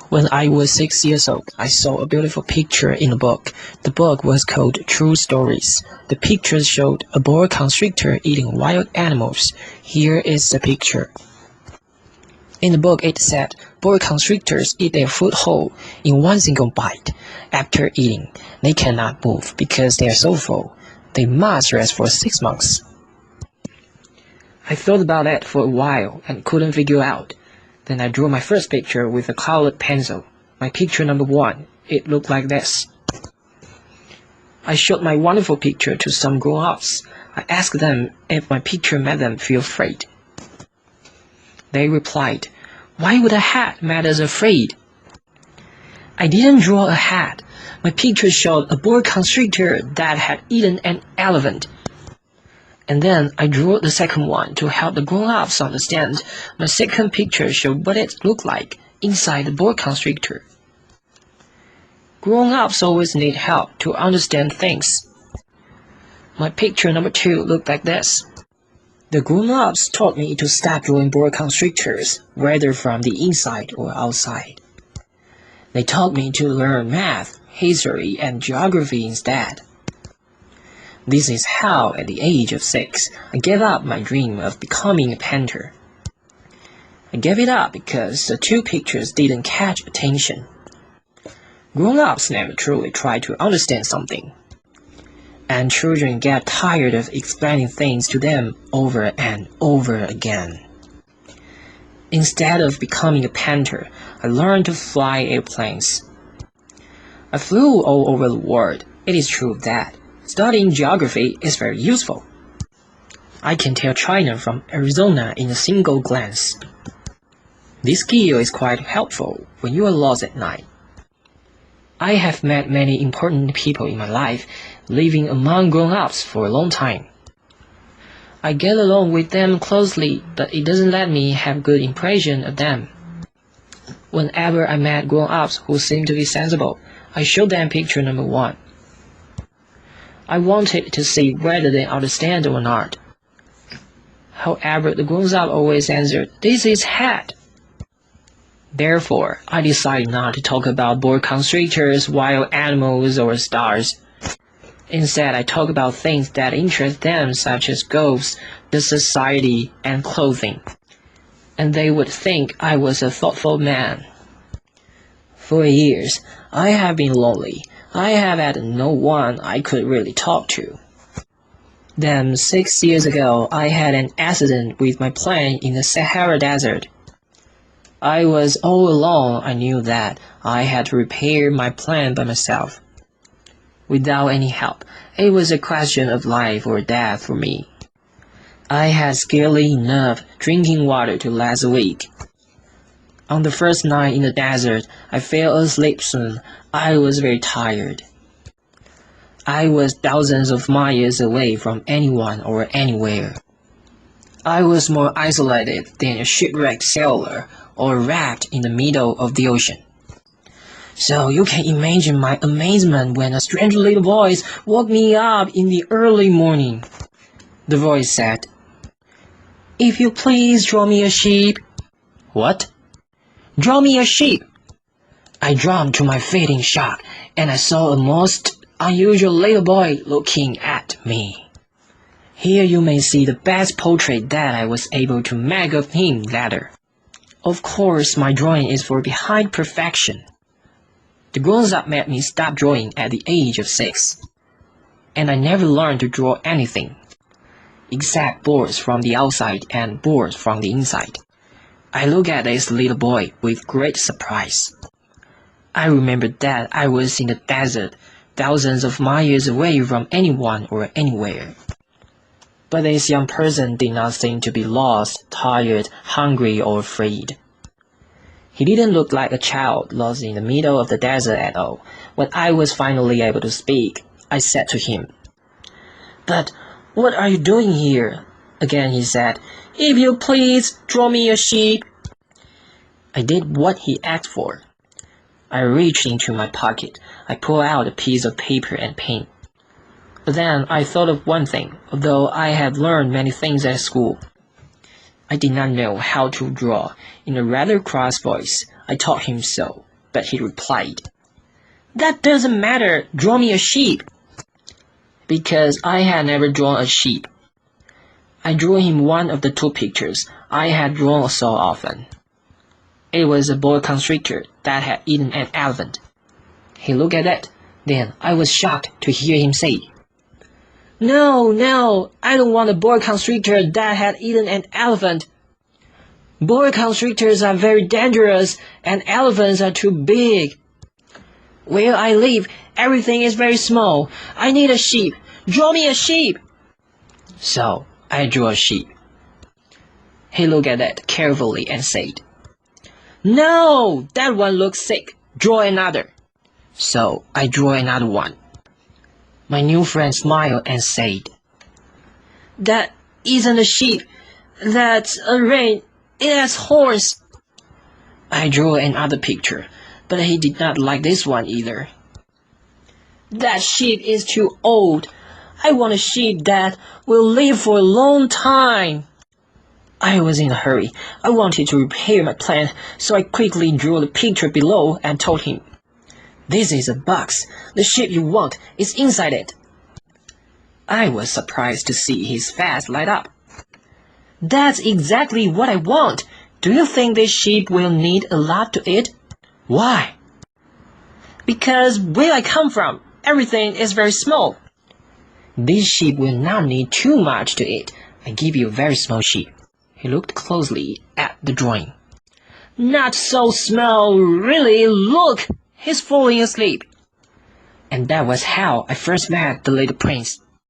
When I was 6 years old, I saw a beautiful picture in a book. The book was called True Stories. The picture showed a boa constrictor eating wild animals. Here is the picture. In the book it said, boa constrictors eat their food whole in one single bite. After eating, they cannot move because they are so full. They must rest for 6 months. I thought about that for a while and couldn't figure out. Then I drew my first picture with a colored pencil. My picture number 1, it looked like this. I showed my wonderful picture to some grown-ups. I asked them if my picture made them feel afraid. They replied, "Why would a hat make us afraid?" I didn't draw a hat. My picture showed a boa constrictor that had eaten an elephant. And then I drew the second one to help the grown-ups understand. My second picture showed what it looked like inside the boa constrictor. Grown-ups always need help to understand things. My picture number 2 looked like this. The grown-ups taught me to stop drawing boa constrictors, whether from the inside or outside. They taught me to learn math, history, and geography instead. This is how, at the age of 6, I gave up my dream of becoming a painter. I gave it up because the 2 pictures didn't catch attention. Grown-ups never truly try to understand something. And children get tired of explaining things to them over and over again. Instead of becoming a painter, I learned to fly airplanes. I flew all over the world. It is true that studying geography is very useful. I can tell China from Arizona in a single glance. This skill is quite helpful when you are lost at night. I have met many important people in my life, living among grown-ups for a long time. I get along with them closely, but it doesn't let me have a good impression of them. Whenever I met grown-ups who seemed to be sensible, I showed them picture number 1. I wanted to see whether they understand or not. However, the grown-up always answered, "This is hat." Therefore, I decided not to talk about boa constrictors, wild animals, or stars. Instead, I talk about things that interest them, such as ghosts, the society, and clothing. And they would think I was a thoughtful man. For years, I have been lonely. I have had no one I could really talk to. Then, 6 years ago, I had an accident with my plane in the Sahara Desert. I was all alone. I knew that I had to repair my plane by myself. Without any help, it was a question of life or death for me. I had scarcely enough drinking water to last a week. On the first night in the desert, I fell asleep soon. I was very tired. I was thousands of miles away from anyone or anywhere. I was more isolated than a shipwrecked sailor or wrapped in the middle of the ocean. So you can imagine my amazement when a strange little voice woke me up in the early morning. The voice said, "If you please draw me a sheep." "What?" "Draw me a sheep." I jumped to my feet in shock, and I saw a most unusual little boy looking at me. Here you may see the best portrait that I was able to make of him later. Of course, my drawing is far behind perfection. The grown-up made me stop drawing at the age of 6, and I never learned to draw anything, except birds from the outside and birds from the inside. I look at this little boy with great surprise. I remembered that I was in the desert, thousands of miles away from anyone or anywhere. But this young person did not seem to be lost, tired, hungry, or afraid. He didn't look like a child lost in the middle of the desert at all. When I was finally able to speak, I said to him, "But what are you doing here?" Again he said, "If you please, draw me a sheep." I did what he asked for. I reached into my pocket. I pulled out a piece of paper and pen. But then I thought of one thing. Although I had learned many things at school, I did not know how to draw. In a rather cross voice, I taught him so. but he replied, "That doesn't matter, draw me a sheep." Because I had never drawn a sheep. I drew him one of the two pictures I had drawn so often. It was a boa constrictor that had eaten an elephant. He looked at it, then I was shocked to hear him say, No, I don't want a boa constrictor that had eaten an elephant. Boa constrictors are very dangerous and elephants are too big. Where I live, everything is very small. I need a sheep. Draw me a sheep. So I drew a sheep. He looked at it carefully and said, No, that one looks sick. Draw another. So I drew another one. My new friend smiled and said, That isn't a sheep. That's a ram. It has horns. I drew another picture, but he did not like this one either. That sheep is too old. I want a sheep that will live for a long time. I was in a hurry. I wanted to repair my plan, so I quickly drew the picture below and told him, This is a box. The sheep you want is inside it. I was surprised to see his face light up. That's exactly what I want. Do you think this sheep will need a lot to eat? Why? Because where I come from, everything is very small. This sheep will not need too much to eat. I give you a very small sheep. He looked closely at the drawing. Not so small, really. Look, he's falling asleep. And that was how I first met the little prince.